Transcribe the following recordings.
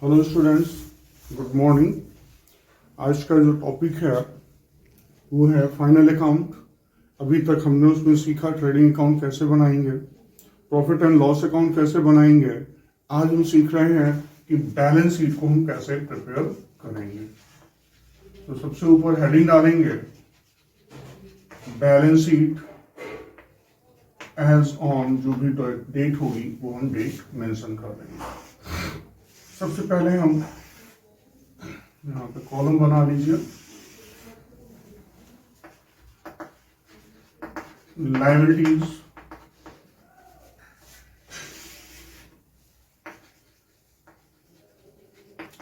Hello students, good morning. आज का जो टॉपिक है वो है फाइनल अकाउंट। अभी तक हमने उसमें सीखा ट्रेडिंग अकाउंट कैसे बनाएंगे, प्रॉफिट एंड लॉस अकाउंट कैसे बनाएंगे। आज हम सीख रहे हैं कि बैलेंस शीट को हम कैसे प्रिपेयर करेंगे। तो सबसे ऊपर हेडिंग डालेंगे बैलेंस शीट एज ऑन, जो भी डेट होगी वो हम डेट मेंशन कर देंगे। सबसे पहले हम यहाँ पे कॉलम बना लीजिए, लायबिलिटीज,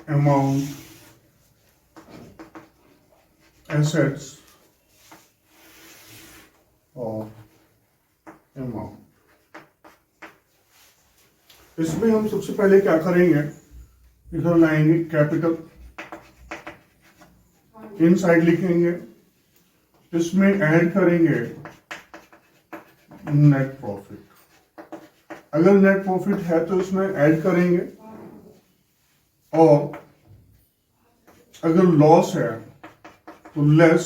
अमाउंट, एसेट्स और अमाउंट। इसमें हम सबसे पहले क्या करेंगे, इधर लाएंगे कैपिटल, इनसाइड लिखेंगे, इसमें ऐड करेंगे नेट प्रॉफिट। अगर नेट प्रॉफिट है तो इसमें ऐड करेंगे, और अगर लॉस है तो लेस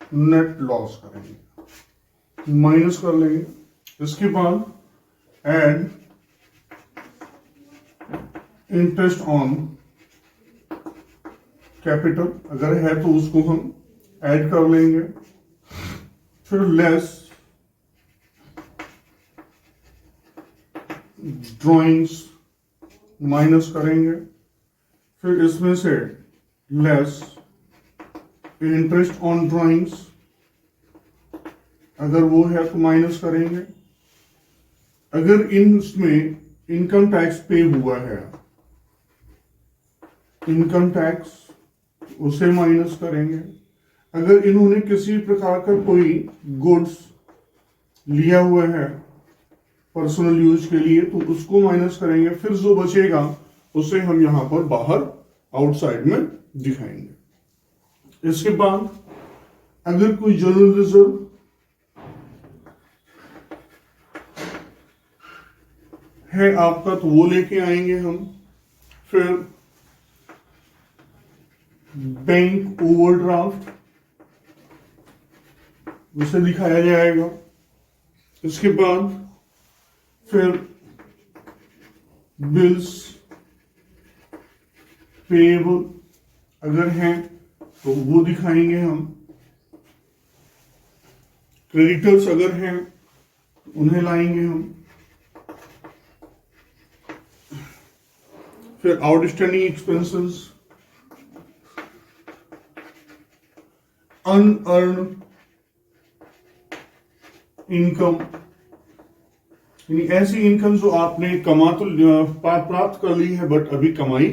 नेट लॉस करेंगे, माइनस कर लेंगे। इसके बाद ऐड इंटरेस्ट ऑन कैपिटल, अगर है तो उसको हम ऐड कर लेंगे। फिर लेस ड्राइंग्स, माइनस करेंगे। फिर इसमें से लेस इंटरेस्ट ऑन ड्राइंग्स, अगर वो है तो माइनस करेंगे। अगर इसमें इनकम टैक्स पे हुआ है, इनकम टैक्स उसे माइनस करेंगे। अगर इन्होंने किसी प्रकार का कोई गुड्स लिया हुआ है पर्सनल यूज के लिए तो उसको माइनस करेंगे। फिर जो बचेगा उसे हम यहां पर बाहर आउटसाइड में दिखाएंगे। इसके बाद अगर कोई जनरल रिजर्व है आपका तो वो लेके आएंगे हम। फिर बैंक ओवरड्राफ्ट, उसे दिखाया जाएगा। इसके बाद फिर बिल्स पेएबल अगर हैं तो वो दिखाएंगे हम। क्रेडिटर्स अगर हैं उन्हें लाएंगे हम। फिर आउटस्टैंडिंग एक्सपेंसेस, अनअर्न इनकम, यानी ऐसी इनकम जो आपने कमा तो प्राप्त कर ली है बट अभी कमाई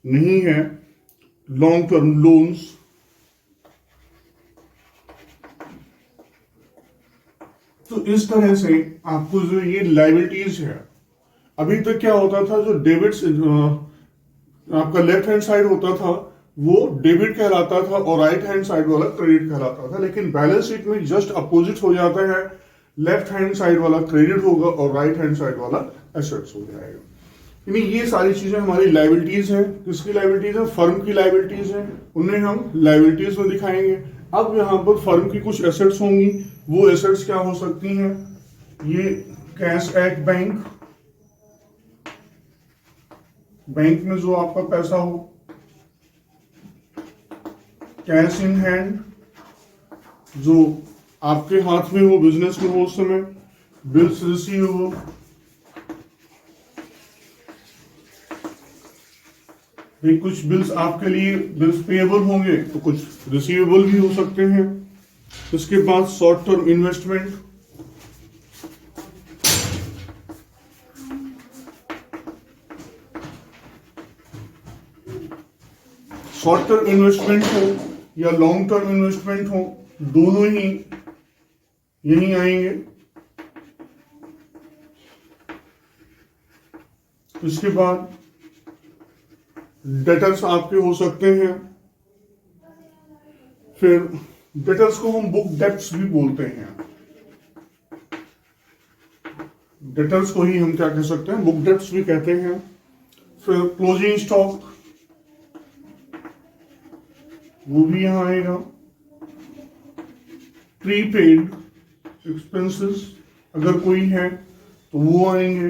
नहीं है। लॉन्ग टर्म लोन्स, तो इस तरह से आपको जो ये लायबिलिटीज है, अभी तक क्या होता था, जो डेबिट आपका लेफ्ट हैंड साइड होता था वो डेबिट कहलाता था और राइट हैंड साइड वाला क्रेडिट कहलाता था। लेकिन बैलेंस शीट में जस्ट अपोजिट हो जाता है, लेफ्ट हैंड साइड वाला क्रेडिट होगा और राइट हैंड साइड वाला एसेट्स हो जाएगा। यानी ये सारी चीजें हमारी लायबिलिटीज हैं। किसकी लायबिलिटीज है? फर्म की लायबिलिटीज हैं, उन्हें हम लायबिलिटीज में दिखाएंगे। अब यहाँ पर फर्म की कुछ एसेट्स होंगी। वो एसेट्स क्या हो सकती हैं? ये कैश एट बैंक, बैंक में जो आपका पैसा हो। कैश इन हैंड, जो आपके हाथ में हो, बिजनेस में हो उस समय। बिल्स रिसीवेबल, कुछ बिल्स आपके लिए बिल्स पेएबल होंगे तो कुछ रिसीवेबल भी हो सकते हैं। इसके बाद short term investment, short term investment हो या लॉन्ग टर्म इन्वेस्टमेंट हो, दोनों ही यहीं आएंगे। इसके बाद डेटर्स आपके हो सकते हैं। फिर डेटर्स को हम बुक डेब्ट्स भी बोलते हैं। डेटर्स को ही हम क्या कह सकते हैं, बुक डेब्ट्स भी कहते हैं। फिर क्लोजिंग स्टॉक वो भी यहां आएगा। प्रीपेड एक्सपेंसेस अगर कोई है तो वो आएंगे।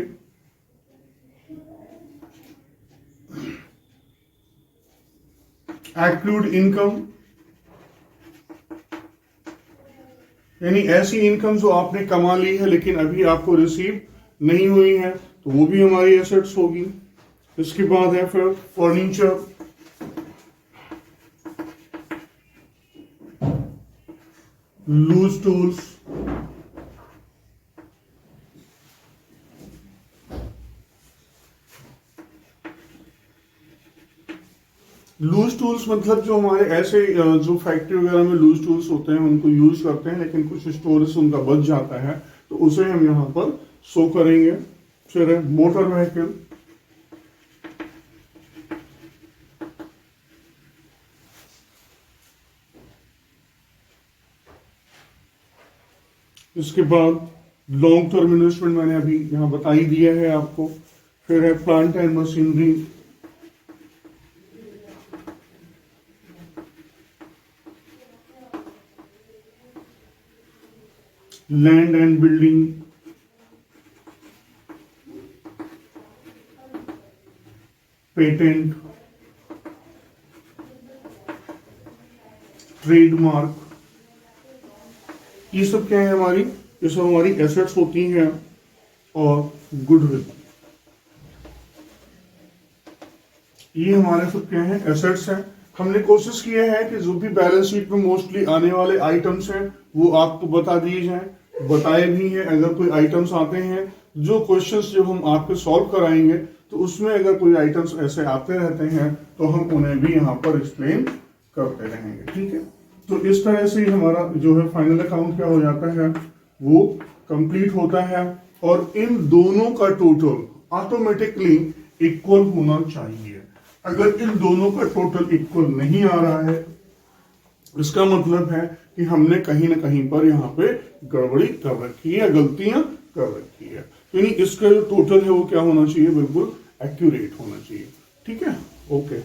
एक्रूड इनकम यानी ऐसी इनकम जो आपने कमा ली है लेकिन अभी आपको रिसीव नहीं हुई है, तो वो भी हमारी एसेट्स होगी। इसके बाद है फिर furniture, loose tools, loose tools मतलब जो हमारे ऐसे जो फैक्ट्री वगैरह में लूज टूल्स होते हैं उनको यूज करते हैं लेकिन कुछ स्टोरेज उनका बच जाता है, तो उसे हम यहां पर शो करेंगे। फिर है मोटर व्हीकल, इसके बाद लॉन्ग टर्म इन्वेस्टमेंट मैंने अभी यहां बता ही दिया है आपको। फिर है plant and machinery, land and building, patent, trademark, ये सब क्या है हमारी, ये सब हमारी एसेट्स होती हैं। और गुडविल, ये हमारे सब क्या है, एसेट्स हैं। हमने कोशिश की है कि जो भी बैलेंस शीट में मोस्टली आने वाले आइटम्स हैं वो आपको बता दिए जाएं, बताए भी हैं। अगर कोई आइटम्स आते हैं, जो क्वेश्चंस जब हम आपके सॉल्व कराएंगे तो उसमें अगर कोई आइटम्स ऐसे आते रहते हैं तो हम उन्हें भी यहाँ पर एक्सप्लेन करते रहेंगे। ठीक है, तो इस तरह से हमारा जो है फाइनल अकाउंट क्या हो जाता है, वो कंप्लीट होता है। और इन दोनों का टोटल ऑटोमेटिकली इक्वल होना चाहिए। अगर इन दोनों का टोटल इक्वल नहीं आ रहा है, इसका मतलब है कि हमने कहीं ना कहीं पर यहाँ पे गड़बड़ी कर रखी है, गलतियां कर रखी है। तो इसका जो टोटल है वो क्या होना चाहिए, बिल्कुल एक्यूरेट होना चाहिए। ठीक है, ओके।